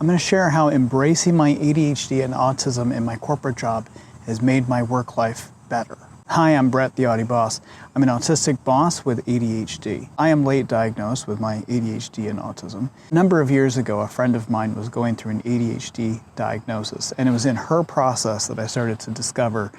I'm going to share how embracing my ADHD and autism in my corporate job has made my work life better. Hi, I'm Brett, the Audi Boss. I'm an autistic boss with ADHD. I am late diagnosed with my ADHD and autism. A number of years ago, a friend of mine was going through an ADHD diagnosis, and it was in her process that I started to discover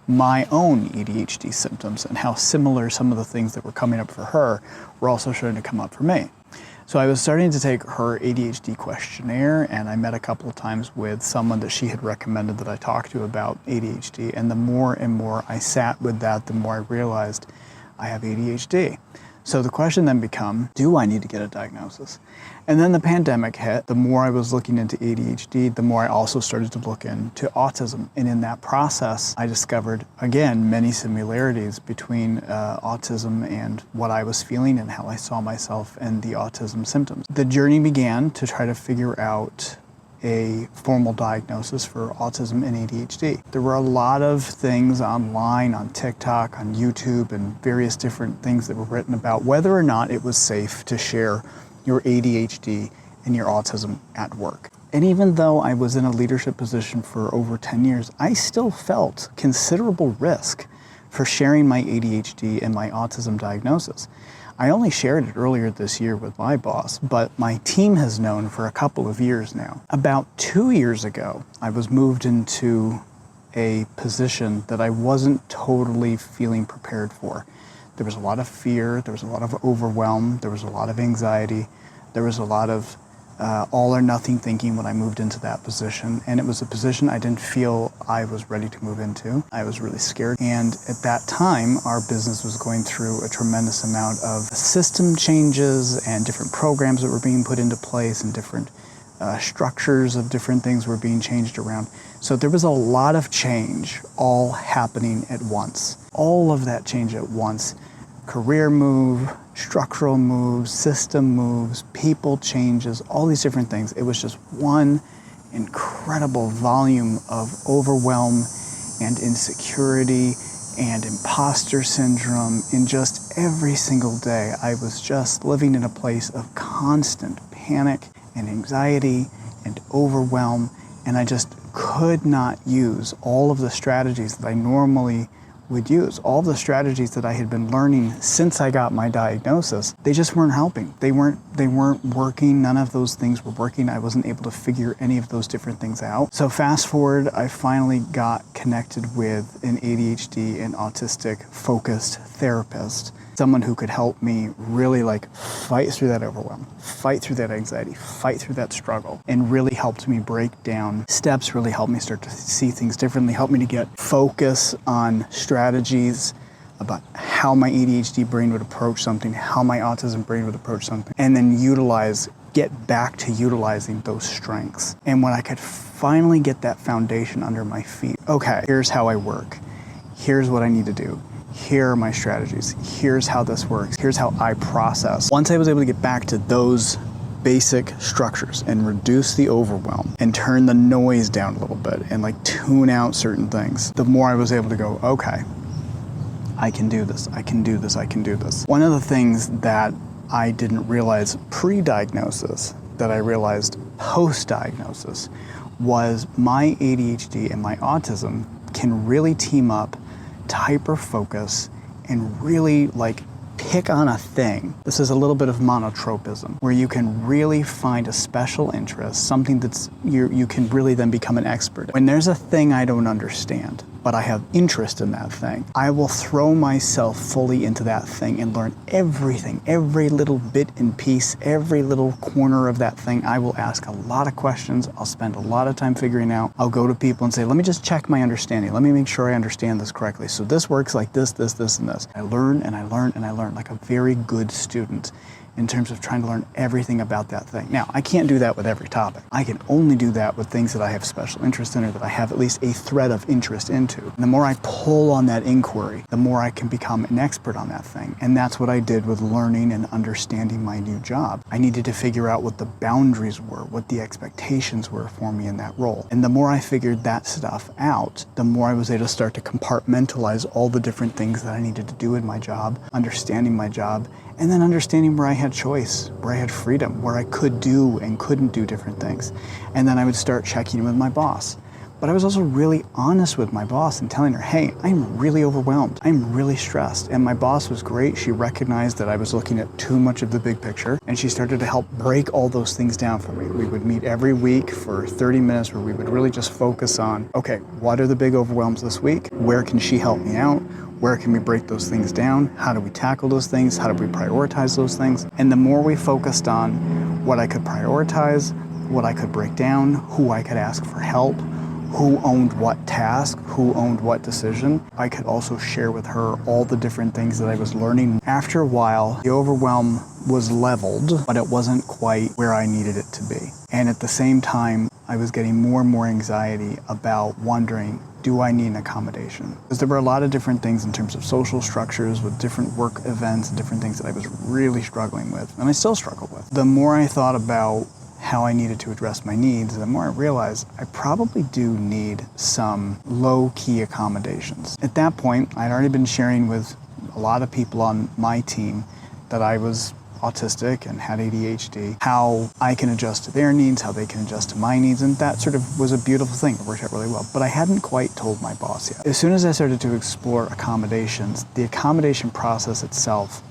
my own ADHD symptoms and how similar some of the things that were coming up for her were also starting to come up for me. So I was starting to take her ADHD questionnaire, and I met a couple of times with someone that she had recommended that I talk to about ADHD, and the more and more I sat with that, the more I realized I have ADHD. So the question then became, do I need to get a diagnosis? And then the pandemic hit. The more I was looking into ADHD, the more I also started to look into autism. And in that process, I discovered, again, many similarities between autism and what I was feeling and how I saw myself and the autism symptoms. The journey began to try to figure out a formal diagnosis for autism and ADHD. There were a lot of things online, on TikTok, on YouTube, and various different things that were written about whether or not it was safe to share your ADHD and your autism at work. And even though I was in a leadership position for over 10 years, I still felt considerable risk for sharing my ADHD and my autism diagnosis. I only shared it earlier this year with my boss, but my team has known for a couple of years now. About 2 years ago, I was moved into a position that I wasn't totally feeling prepared for. There was a lot of fear, there was a lot of overwhelm, there was a lot of anxiety, there was a lot of all or nothing thinking when I moved into that position, and it was a position I didn't feel I was ready to move into. I was really scared, and at that time our business was going through a tremendous amount of system changes and different programs that were being put into place, and different structures of different things were being changed around. So there was a lot of change all happening at once. All of that change at once. Career move, structural moves, system moves, people changes, all these different things. It was just one incredible volume of overwhelm and insecurity and imposter syndrome. In just every single day, I was just living in a place of constant panic and anxiety and overwhelm, and I just could not use all of the strategies that I normally would use. All the strategies that I had been learning since I got my diagnosis, they just weren't helping. They weren't working. None of those things were working. I wasn't able to figure any of those different things out. So fast forward, I finally got connected with an ADHD and autistic focused therapist, someone who could help me really fight through that overwhelm, fight through that anxiety, fight through that struggle, and really helped me break down steps, really helped me start to see things differently, helped me to get focus on strategies about how my ADHD brain would approach something, how my autism brain would approach something, and then get back to utilizing those strengths. And when I could finally get that foundation under my feet, okay, here's how I work, here's what I need to do, here are my strategies, here's how this works, here's how I process. Once I was able to get back to those basic structures and reduce the overwhelm and turn the noise down a little bit and tune out certain things, the more I was able to go, okay, I can do this, I can do this, I can do this. One of the things that I didn't realize pre-diagnosis that I realized post-diagnosis was my ADHD and my autism can really team up to hyperfocus and really pick on a thing. This is a little bit of Mono-Tropism, where you can really find a special interest, something that's you can really then become an expert. When there's a thing I don't understand, but I have interest in that thing, I will throw myself fully into that thing and learn everything, every little bit and piece, every little corner of that thing. I will ask a lot of questions. I'll spend a lot of time figuring out. I'll go to people and say, let me just check my understanding. Let me make sure I understand this correctly. So this works like this, this, this, and this. I learn and I learn and I learn like a very good student in terms of trying to learn everything about that thing. Now, I can't do that with every topic. I can only do that with things that I have special interest in or that I have at least a thread of interest into. And the more I pull on that inquiry, the more I can become an expert on that thing. And that's what I did with learning and understanding my new job. I needed to figure out what the boundaries were, what the expectations were for me in that role. And the more I figured that stuff out, the more I was able to start to compartmentalize all the different things that I needed to do in my job, understanding my job, And then understanding where I had choice, where I had freedom, where I could do and couldn't do different things. And then I would start checking in with my boss. But I was also really honest with my boss and telling her, hey, I'm really overwhelmed. I'm really stressed. And my boss was great. She recognized that I was looking at too much of the big picture, and she started to help break all those things down for me. We would meet every week for 30 minutes where we would really just focus on, okay, what are the big overwhelms this week? Where can she help me out? Where can we break those things down? How do we tackle those things? How do we prioritize those things? And the more we focused on what I could prioritize, what I could break down, who I could ask for help, who owned what task, who owned what decision, I could also share with her all the different things that I was learning. After a while, the overwhelm was leveled, but it wasn't quite where I needed it to be. And at the same time, I was getting more and more anxiety about wondering, do I need an accommodation? Because there were a lot of different things in terms of social structures with different work events and different things that I was really struggling with, and I still struggle with. The more I thought about how I needed to address my needs, the more I realized I probably do need some low-key accommodations. At that point, I'd already been sharing with a lot of people on my team that I was autistic and had ADHD, how I can adjust to their needs, how they can adjust to my needs, and that sort of was a beautiful thing. It worked out really well. But I hadn't quite told my boss yet. As soon as I started to explore accommodations, the accommodation process itself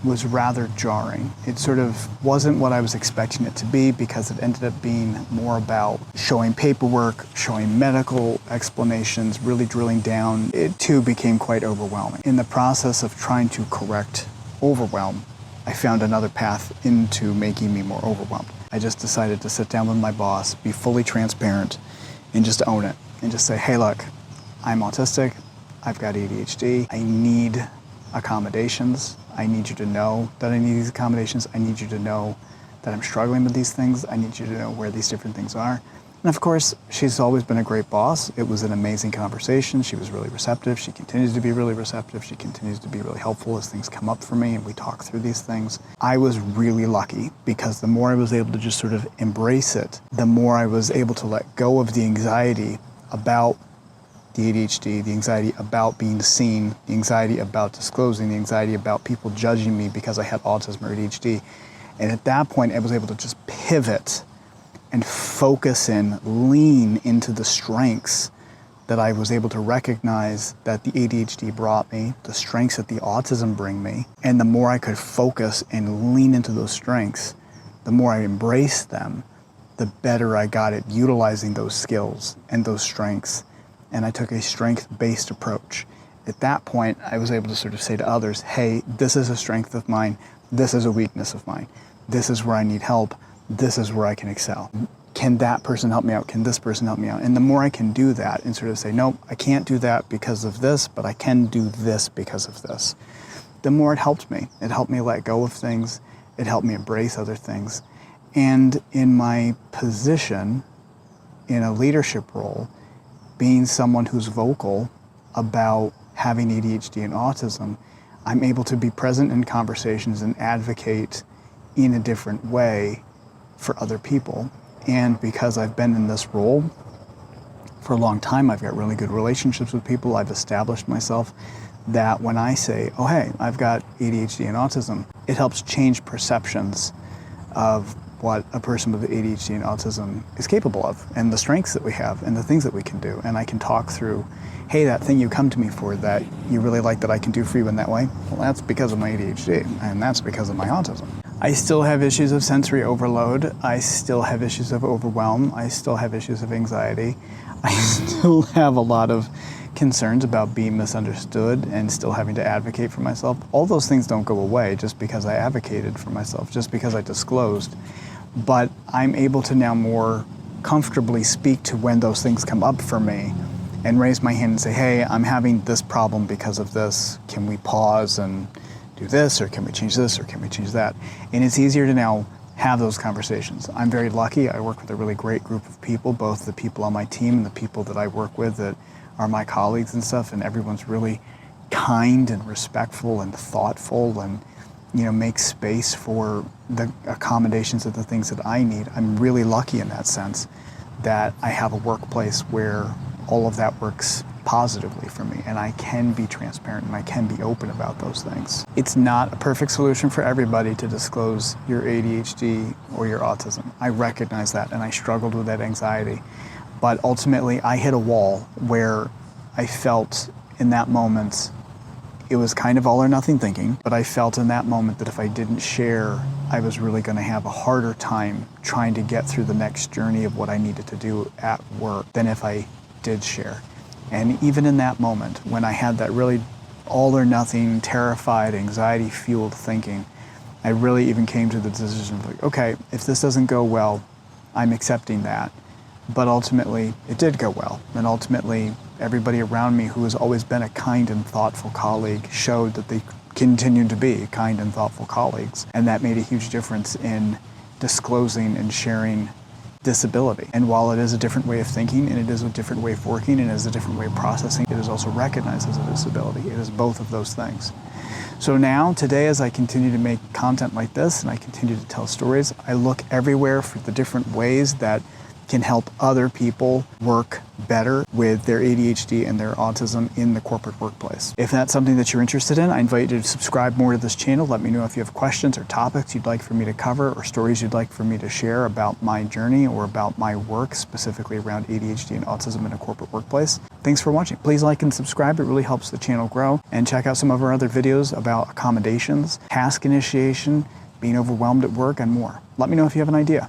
was rather jarring. It sort of wasn't what I was expecting it to be, because it ended up being more about showing paperwork, showing medical explanations, really drilling down. It too became quite overwhelming. In the process of trying to correct overwhelm, I found another path into making me more overwhelmed. I just decided to sit down with my boss, be fully transparent, and just own it. And just say, hey, look, I'm autistic, I've got ADHD, I need accommodations. I need you to know that I need these accommodations. I need you to know that I'm struggling with these things. I need you to know where these different things are. And of course, she's always been a great boss. It was an amazing conversation. She was really receptive. She continues to be really receptive. She continues to be really helpful as things come up for me and we talk through these things. I was really lucky, because the more I was able to just sort of embrace it, the more I was able to let go of the anxiety about the ADHD, the anxiety about being seen, the anxiety about disclosing, the anxiety about people judging me because I had autism or ADHD. And at that point, I was able to just pivot and focus in, lean into the strengths that I was able to recognize that the ADHD brought me, the strengths that the autism bring me. And the more I could focus and lean into those strengths, the more I embraced them, the better I got at utilizing those skills and those strengths. And I took a strength-based approach. At that point, I was able to sort of say to others, hey, this is a strength of mine, this is a weakness of mine, this is where I need help, this is where I can excel. Can that person help me out? Can this person help me out? And the more I can do that and sort of say, nope, I can't do that because of this, but I can do this because of this, the more it helped me. It helped me let go of things, it helped me embrace other things. And in my position, in a leadership role, being someone who's vocal about having ADHD and autism, I'm able to be present in conversations and advocate in a different way for other people. And because I've been in this role for a long time, I've got really good relationships with people. I've established myself that when I say, oh, hey, I've got ADHD and autism, it helps change perceptions of what a person with ADHD and autism is capable of, and the strengths that we have, and the things that we can do. And I can talk through, hey, that thing you come to me for that you really like that I can do for you in that way, well, that's because of my ADHD, and that's because of my autism. I still have issues of sensory overload. I still have issues of overwhelm. I still have issues of anxiety. I still have a lot of concerns about being misunderstood and still having to advocate for myself. All those things don't go away just because I advocated for myself, just because I disclosed. But I'm able to now more comfortably speak to when those things come up for me and raise my hand and say, hey, I'm having this problem because of this. Can we pause and do this, or can we change this, or can we change that? And it's easier to now have those conversations. I'm very lucky. I work with a really great group of people, both the people on my team and the people that I work with that are my colleagues and stuff, and everyone's really kind and respectful and thoughtful and, you know, make space for the accommodations of the things that I need. I'm really lucky in that sense that I have a workplace where all of that works positively for me, and I can be transparent and I can be open about those things. It's not a perfect solution for everybody to disclose your ADHD or your autism. I recognize that, and I struggled with that anxiety. But ultimately, I hit a wall where I felt in that moment, it was kind of all or nothing thinking, but I felt in that moment that if I didn't share, I was really going to have a harder time trying to get through the next journey of what I needed to do at work than if I did share. And even in that moment, when I had that really all or nothing, terrified, anxiety-fueled thinking, I really even came to the decision of like, okay, if this doesn't go well, I'm accepting that. But ultimately, it did go well. And ultimately, everybody around me who has always been a kind and thoughtful colleague showed that they continued to be kind and thoughtful colleagues. And that made a huge difference in disclosing and sharing disability. And while it is a different way of thinking, and it is a different way of working, and it is a different way of processing, it is also recognized as a disability. It is both of those things. So now, today, as I continue to make content like this, and I continue to tell stories, I look everywhere for the different ways that can help other people work better with their ADHD and their autism in the corporate workplace. If that's something that you're interested in, I invite you to subscribe more to this channel. Let me know if you have questions or topics you'd like for me to cover or stories you'd like for me to share about my journey or about my work specifically around ADHD and autism in a corporate workplace. Thanks for watching. Please like and subscribe. It really helps the channel grow. And check out some of our other videos about accommodations, task initiation, being overwhelmed at work, and more. Let me know if you have an idea.